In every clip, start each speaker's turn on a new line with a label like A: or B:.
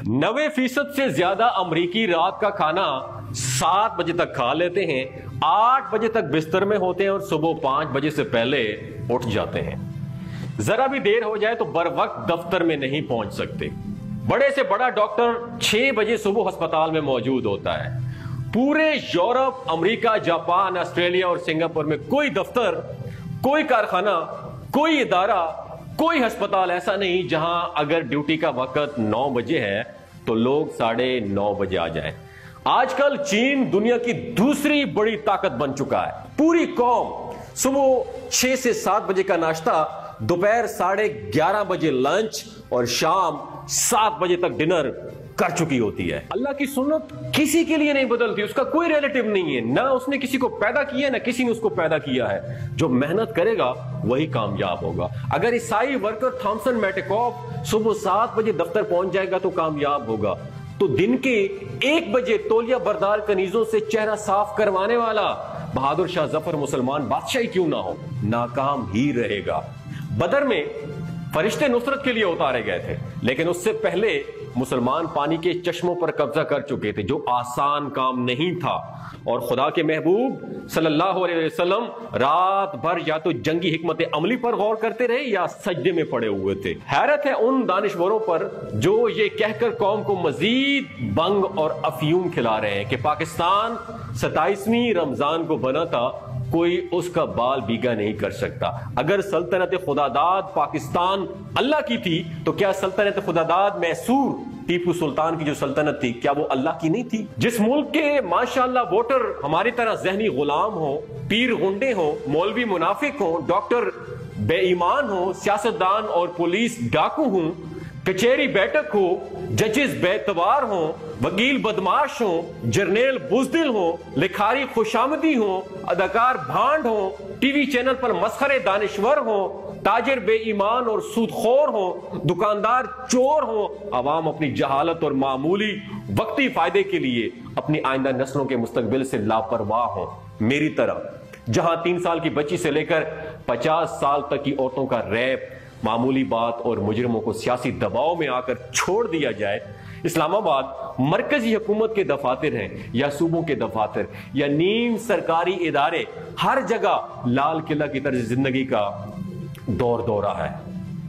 A: 90% से ज्यादा अमरीकी रात का खाना 7 बजे तक खा लेते हैं, 8 बजे तक बिस्तर में होते हैं और सुबह 5 बजे से पहले उठ जाते हैं। जरा भी देर हो जाए तो बर वक्त दफ्तर में नहीं पहुंच सकते। बड़े से बड़ा डॉक्टर 6 बजे सुबह अस्पताल में मौजूद होता है। पूरे यूरोप, अमेरिका, जापान, ऑस्ट्रेलिया और सिंगापुर में कोई दफ्तर, कोई कारखाना, कोई इदारा, कोई अस्पताल ऐसा नहीं जहां अगर ड्यूटी का वक्त 9 बजे है तो लोग 9:30 बजे आ जाएं। आजकल चीन दुनिया की दूसरी बड़ी ताकत बन चुका है। पूरी कौम सुबह 6 से 7 बजे का नाश्ता, दोपहर 11:30 बजे लंच और शाम 7 बजे तक डिनर कर चुकी होती है। अल्लाह की सुन्नत किसी के लिए नहीं बदलती, उसका कोई रिलेटिव नहीं है, ना उसने किसी को पैदा किया है ना किसी ने उसको पैदा किया है। जो मेहनत करेगा वही कामयाब होगा। अगर ईसाई वर्कर थॉमसन मैटेकॉफ सुबह 7 बजे दफ्तर पहुंच जाएगा तो कामयाब होगा, तो दिन के 1 बजे तौलिया बरदार कनीजों से चेहरा साफ करवाने वाला बहादुर शाह जफर मुसलमान बादशाही क्यों ना हो, नाकाम ही रहेगा। बदर में फरिश्ते नुसरत के लिए उतारे गए थे, लेकिन उससे पहले मुसलमान पानी के चश्मों पर कब्जा कर चुके थे, जो आसान काम नहीं था। और खुदा के महबूब सल्लल्लाहु अलैहि वसल्लम रात भर या तो जंगी हिकमत अमली पर गौर करते रहे या सजदे में पड़े हुए थे। हैरत है उन दानिशवरों पर जो ये कहकर कौम को मजीद बंग और अफयूम खिला रहे हैं कि पाकिस्तान 27वीं रमजान को बना था, कोई उसका बाल बीगा नहीं कर सकता। अगर सल्तनत खुदादाद पाकिस्तान अल्लाह की थी तो क्या सल्तनत खुदादाद मैसूर टीपू सुल्तान की जो सल्तनत थी, क्या वो अल्लाह की नहीं थी? जिस मुल्क के माशाअल्लाह वोटर हमारी तरह जहनी गुलाम हो, पीर गुंडे हो, मौलवी मुनाफिक हो, डॉक्टर बेईमान हो, सियासतदान और पुलिस डाकू हो, कचहरी बैठक हो, जजेस बेतबार हो, वकील बदमाश हो, जर्नेल बुजदिल हो, लिखारी खुशामदी हो, अदाकार भांड हो, टीवी चैनल पर मस्खरे दानिश्वर हो, ताजिर बेईमान और सूदखोर हो, दुकानदार चोर हो, आवाम अपनी जहालत और मामूली वक्ती फायदे के लिए अपनी आइंदा नस्लों के मुस्तकबिल से लापरवाह हो। मेरी तरह जहां 3 साल की बच्ची से लेकर 50 साल तक की औरतों का रैप मामूली बात और मुजरिमों को सियासी दबाव में आकर छोड़ दिया जाए, इस्लामाबाद मरकजी हुकूमत के दफातर हैं या सूबों के दफातर या नीम सरकारी इदारे, हर जगह लाल किला की तरह जिंदगी का दौर दौरा है।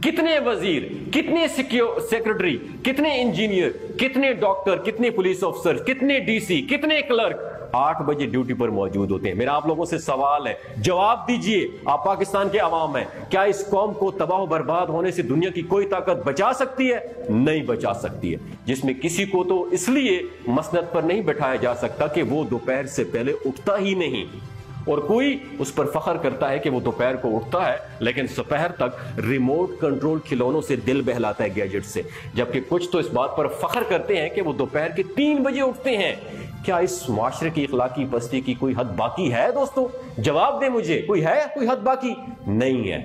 A: कितने वजीर, कितने सेक्रेटरी, कितने इंजीनियर, कितने डॉक्टर, कितने पुलिस ऑफिसर, कितने डीसी, कितने क्लर्क 8 बजे ड्यूटी पर मौजूद होते हैं। मेरा आप लोगों से सवाल है, जवाब दीजिए। आप पाकिस्तान के अवाम हैं, क्या इस कौम को तबाह बर्बाद होने से दुनिया की कोई ताकत बचा सकती है? नहीं बचा सकती है। जिसमें किसी को तो इसलिए मसनद पर नहीं बैठाया जा सकता कि वो दोपहर से पहले उठता ही नहीं, और कोई उस पर फख्र करता है कि वो दोपहर को उठता है लेकिन दोपहर तक रिमोट कंट्रोल खिलौनों से दिल बहलाता है, गैजेट से। जबकि कुछ तो इस बात पर फख्र करते हैं कि वो दोपहर के 3 बजे उठते हैं। क्या इस माशरे की इखलाकी पस्ती की कोई हद बाकी है? दोस्तों जवाब दें मुझे, कोई है कोई हद बाकी? नहीं है।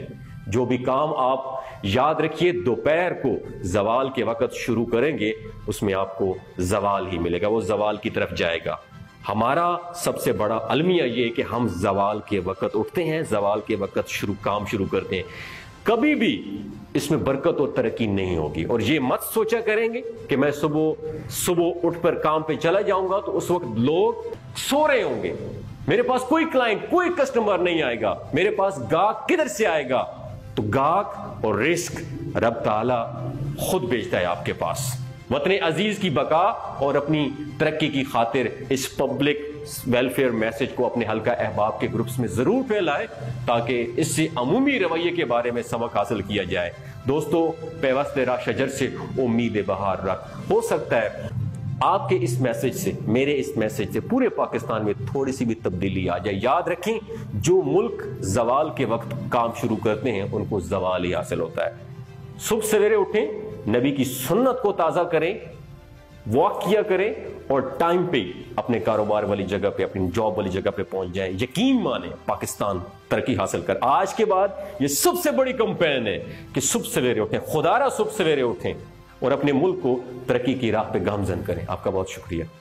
A: जो भी काम आप याद रखिए दोपहर को जवाल के वक्त शुरू करेंगे उसमें आपको जवाल ही मिलेगा, वो जवाल की तरफ जाएगा। हमारा सबसे बड़ा अलमिया ये कि हम जवाल के वक्त उठते हैं, जवाल के वक्त काम शुरू करते हैं। कभी भी इसमें बरकत और तरक्की नहीं होगी। और ये मत सोचा करेंगे कि मैं सुबह उठ कर काम पे चला जाऊंगा तो उस वक्त लोग सो रहे होंगे, मेरे पास कोई क्लाइंट, कोई कस्टमर नहीं आएगा, मेरे पास गाहक किधर से आएगा? तो गाहक और रिस्क रब ताला खुद भेजता है आपके पास। वतन अजीज की बका और अपनी तरक्की की खातिर इस पब्लिक वेलफेयर मैसेज को अपने हल्का अहबाब के ग्रुप्स में जरूर फैलाएं ताकि इससे अमूमी रवैये के बारे में सबक हासिल किया जाए। दोस्तों पैवस्ते रा शजर से उम्मीद बहार रख। हो सकता है आपके इस मैसेज से, मेरे इस मैसेज से पूरे पाकिस्तान में थोड़ी सी भी तब्दीली आ जाए। याद रखें, जो मुल्क जवाल के वक्त काम शुरू करते हैं उनको जवाल ही हासिल होता है। सुबह सवेरे उठें, नबी की सुन्नत को ताजा करें, वॉक किया करें और टाइम पे अपने कारोबार वाली जगह पे, अपनी जॉब वाली जगह पे पहुंच जाएं। यकीन माने पाकिस्तान तरक्की हासिल कर। आज के बाद ये सबसे बड़ी कैंपेन है कि सुबह सवेरे उठें, खुदारा सुबह सवेरे उठें और अपने मुल्क को तरक्की की राह पे गामजन करें। आपका बहुत शुक्रिया।